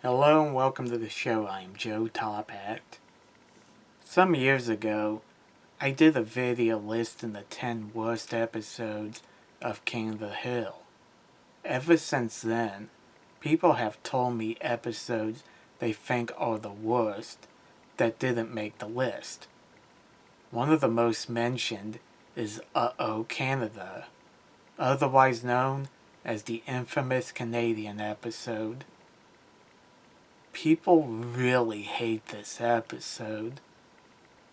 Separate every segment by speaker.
Speaker 1: Hello and welcome to the show. I am Joe Tophat. Some years ago, I did a video listing the 10 worst episodes of King of the Hill. Ever since then, people have told me episodes they think are the worst that didn't make the list. One of the most mentioned is Uh-Oh Canada, otherwise known as the infamous Canadian episode. People really hate this episode.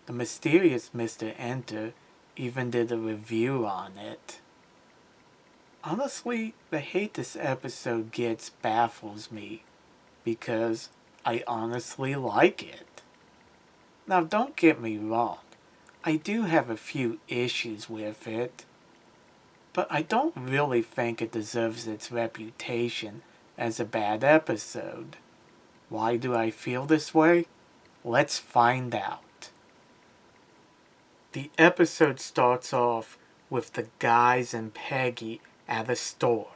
Speaker 1: The mysterious Mr. Enter even did a review on it. Honestly, the hate this episode gets baffles me because I honestly like it. Now, don't get me wrong, I do have a few issues with it, but I don't really think it deserves its reputation as a bad episode. Why do I feel this way? Let's find out. The episode starts off with the guys and Peggy at a store.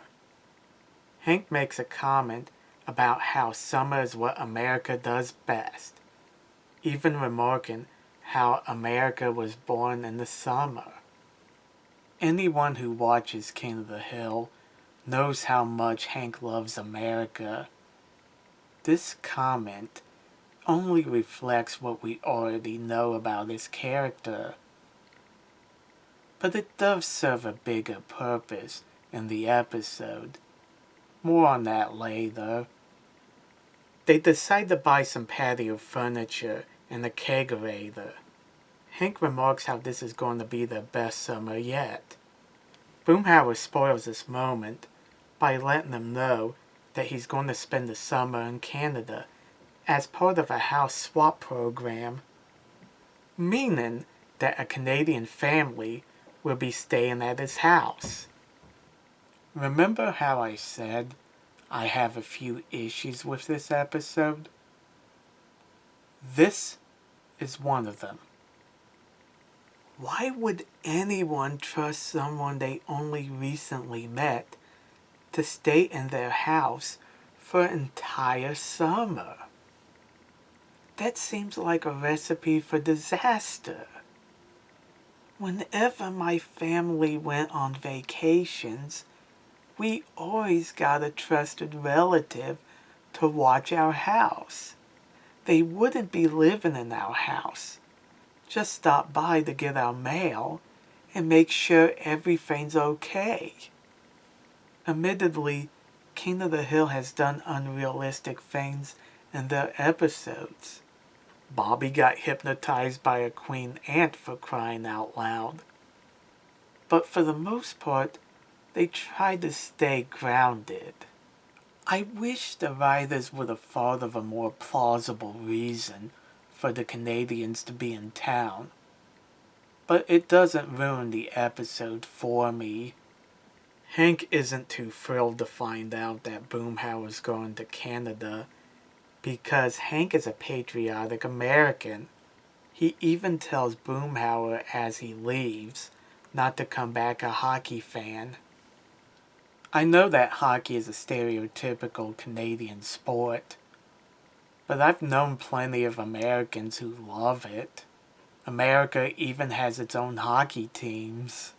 Speaker 1: Hank makes a comment about how summer is what America does best, even remarking how America was born in the summer. Anyone who watches King of the Hill knows how much Hank loves America. This comment only reflects what we already know about his character. But it does serve a bigger purpose in the episode. More on that later. They decide to buy some patio furniture and a kegerator. Hank remarks how this is going to be their best summer yet. Boomhauer spoils this moment by letting them know that he's going to spend the summer in Canada as part of a house swap program, meaning that a Canadian family will be staying at his house. Remember how I said I have a few issues with this episode? This is one of them. Why would anyone trust someone they only recently met to stay in their house for an entire summer? That seems like a recipe for disaster. Whenever my family went on vacations, we always got a trusted relative to watch our house. They wouldn't be living in our house. Just stop by to get our mail and make sure everything's okay. Admittedly, King of the Hill has done unrealistic things in their episodes. Bobby got hypnotized by a queen ant, for crying out loud. But for the most part, they try to stay grounded. I wish the writers would have thought of a more plausible reason for the Canadians to be in town. But it doesn't ruin the episode for me. Hank isn't too thrilled to find out that Boomhauer's going to Canada because Hank is a patriotic American. He even tells Boomhauer as he leaves not to come back a hockey fan. I know that hockey is a stereotypical Canadian sport, but I've known plenty of Americans who love it. America even has its own hockey teams.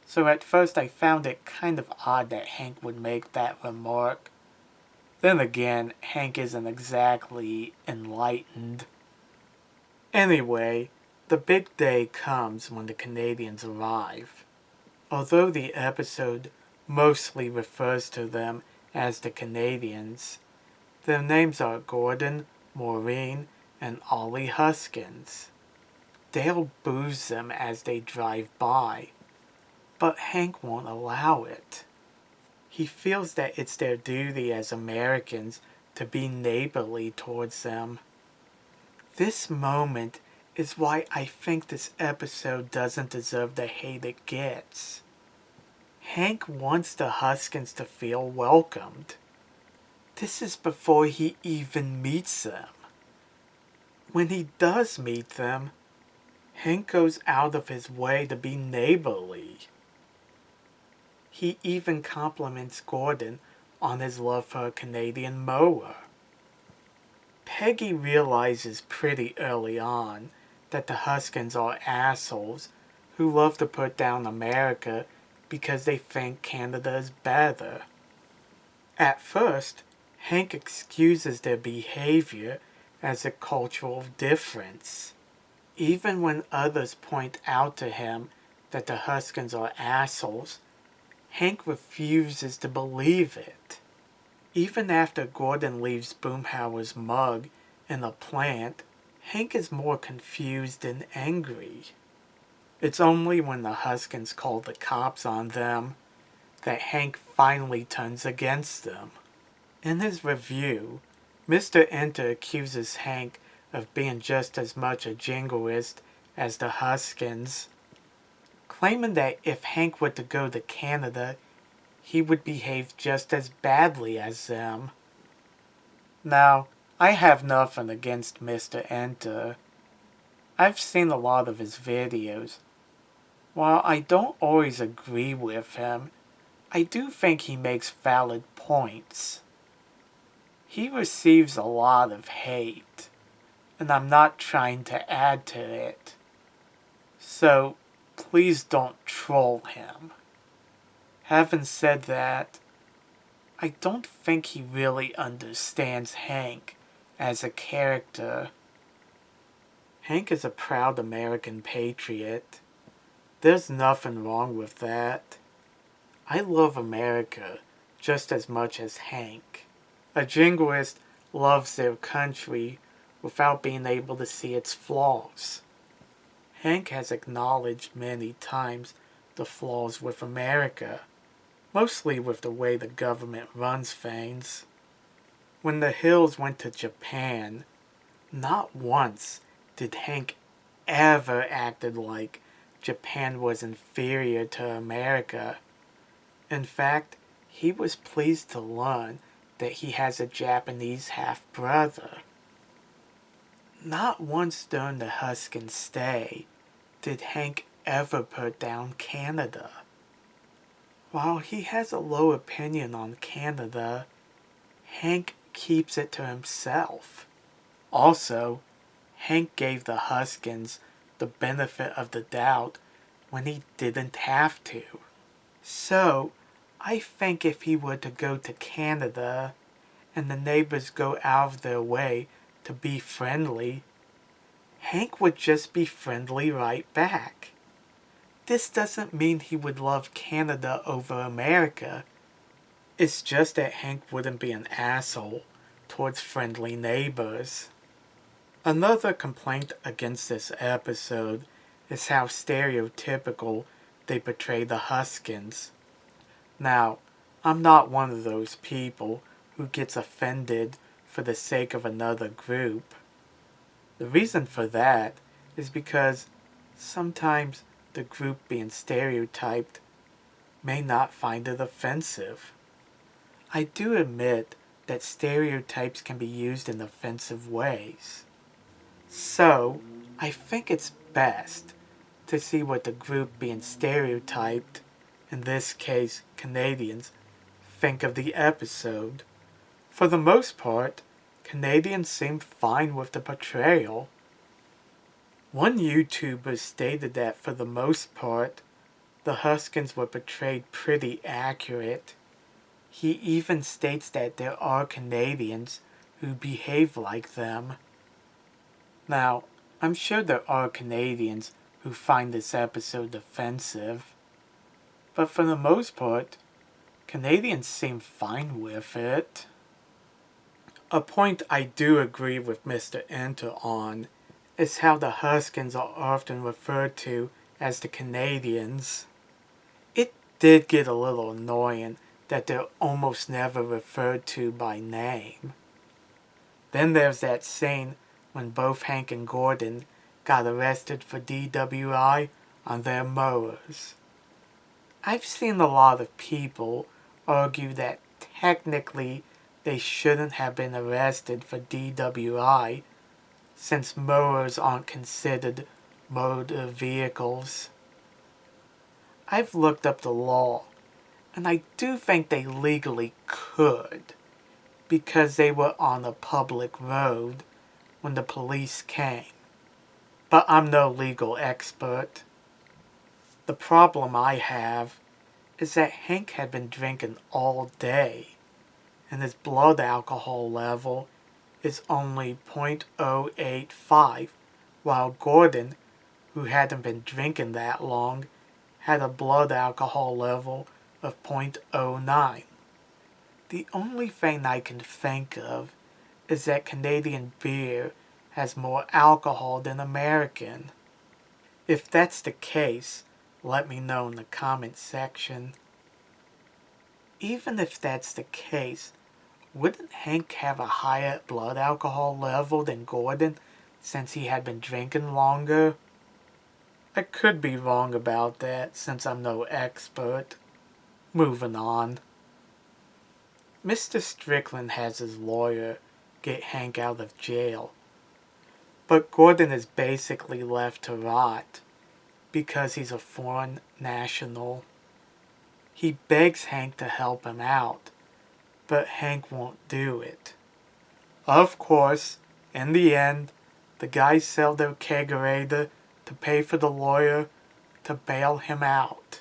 Speaker 1: So at first I found it kind of odd that Hank would make that remark. Then again, Hank isn't exactly enlightened. Anyway, the big day comes when the Canadians arrive. Although the episode mostly refers to them as the Canadians, their names are Gordon, Maureen, and Ollie Huskins. Dale boos them as they drive by, but Hank won't allow it. He feels that it's their duty as Americans to be neighborly towards them. This moment is why I think this episode doesn't deserve the hate it gets. Hank wants the Huskins to feel welcomed. This is before he even meets them. When he does meet them, Hank goes out of his way to be neighborly. He even compliments Gordon on his love for a Canadian mower. Peggy realizes pretty early on that the Huskins are assholes who love to put down America because they think Canada is better. At first, Hank excuses their behavior as a cultural difference. Even when others point out to him that the Huskins are assholes, Hank refuses to believe it. Even after Gordon leaves Boomhauer's mug in the plant, Hank is more confused and angry. It's only when the Huskins call the cops on them that Hank finally turns against them. In his review, Mr. Enter accuses Hank of being just as much a jingoist as the Huskins, claiming that if Hank were to go to Canada, he would behave just as badly as them. Now, I have nothing against Mr. Enter. I've seen a lot of his videos. While I don't always agree with him, I do think he makes valid points. He receives a lot of hate, and I'm not trying to add to it. So, please don't troll him. Having said that, I don't think he really understands Hank as a character. Hank is a proud American patriot. There's nothing wrong with that. I love America just as much as Hank. A jingoist loves their country without being able to see its flaws. Hank has acknowledged many times the flaws with America, mostly with the way the government runs things. When the Hills went to Japan, not once did Hank ever acted like Japan was inferior to America. In fact, he was pleased to learn that he has a Japanese half-brother. Not once during the Huskins stay did Hank ever put down Canada. While he has a low opinion on Canada, Hank keeps it to himself. Also, Hank gave the Huskins the benefit of the doubt when he didn't have to. So, I think if he were to go to Canada and the neighbors go out of their way to be friendly, Hank would just be friendly right back. This doesn't mean he would love Canada over America. It's just that Hank wouldn't be an asshole towards friendly neighbors. Another complaint against this episode is how stereotypical they portray the Huskins. Now, I'm not one of those people who gets offended for the sake of another group. The reason for that is because sometimes the group being stereotyped may not find it offensive. I do admit that stereotypes can be used in offensive ways. So, I think it's best to see what the group being stereotyped, in this case Canadians, think of the episode. For the most part, Canadians seem fine with the portrayal. One YouTuber stated that for the most part, the Huskins were portrayed pretty accurate. He even states that there are Canadians who behave like them. Now, I'm sure there are Canadians who find this episode offensive, but for the most part, Canadians seem fine with it. A point I do agree with Mr. Enter on is how the Huskins are often referred to as the Canadians. It did get a little annoying that they're almost never referred to by name. Then there's that scene when both Hank and Gordon got arrested for DWI on their mowers. I've seen a lot of people argue that technically they shouldn't have been arrested for DWI since mowers aren't considered motor vehicles. I've looked up the law, and I do think they legally could. because they were on a public road when the police came. But I'm no legal expert. The problem I have is that Hank had been drinking all day, and his blood alcohol level is only 0.085, while Gordon, who hadn't been drinking that long, had a blood alcohol level of 0.09. The only thing I can think of is that Canadian beer has more alcohol than American. If that's the case, let me know in the comment section. Even if that's the case, wouldn't Hank have a higher blood alcohol level than Gordon since he had been drinking longer? I could be wrong about that since I'm no expert. Moving on. Mr. Strickland has his lawyer get Hank out of jail, but Gordon is basically left to rot because he's a foreign national. He begs Hank to help him out, but Hank won't do it. Of course, in the end, the guys sell their kegerator to pay for the lawyer to bail him out.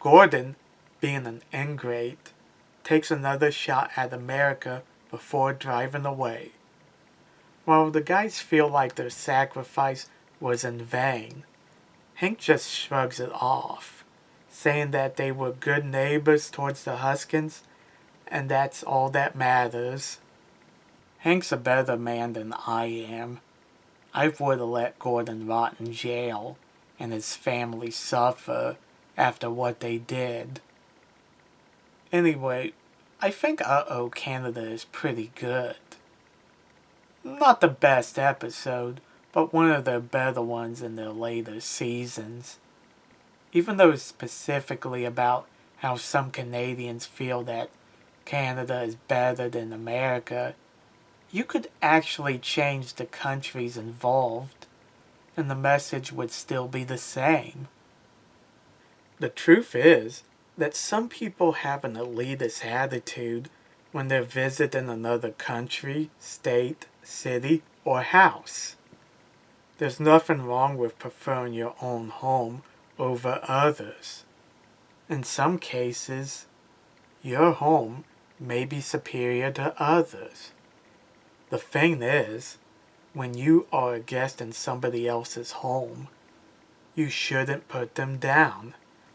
Speaker 1: Gordon, being an ingrate, takes another shot at America before driving away. While the guys feel like their sacrifice was in vain, Hank just shrugs it off, saying that they were good neighbors towards the Huskins, and that's all that matters. Hank's a better man than I am. I would have let Gordon rot in jail and his family suffer after what they did. Anyway, I think Uh-Oh Canada is pretty good. Not the best episode, but one of their better ones in their later seasons. Even though it's specifically about how some Canadians feel that Canada is better than America, you could actually change the countries involved, and the message would still be the same. The truth is that some people have an elitist attitude when they're visiting another country, state, city, or house. There's nothing wrong with preferring your own home over others. In some cases, your home may be superior to others. The thing is, when you are a guest in somebody else's home, you shouldn't put them down,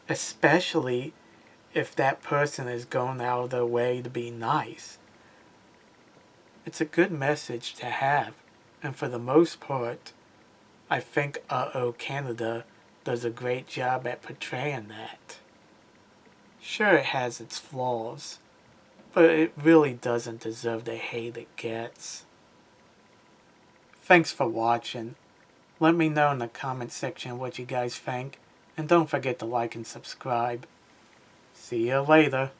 Speaker 1: especially if that person is going out of their way to be nice. It's a good message to have, and for the most part, I think Uh-Oh Canada does a great job at portraying that. Sure, it has its flaws, but it really doesn't deserve the hate it gets. Thanks for watching. Let me know in the comment section what you guys think, and don't forget to like and subscribe. See you later.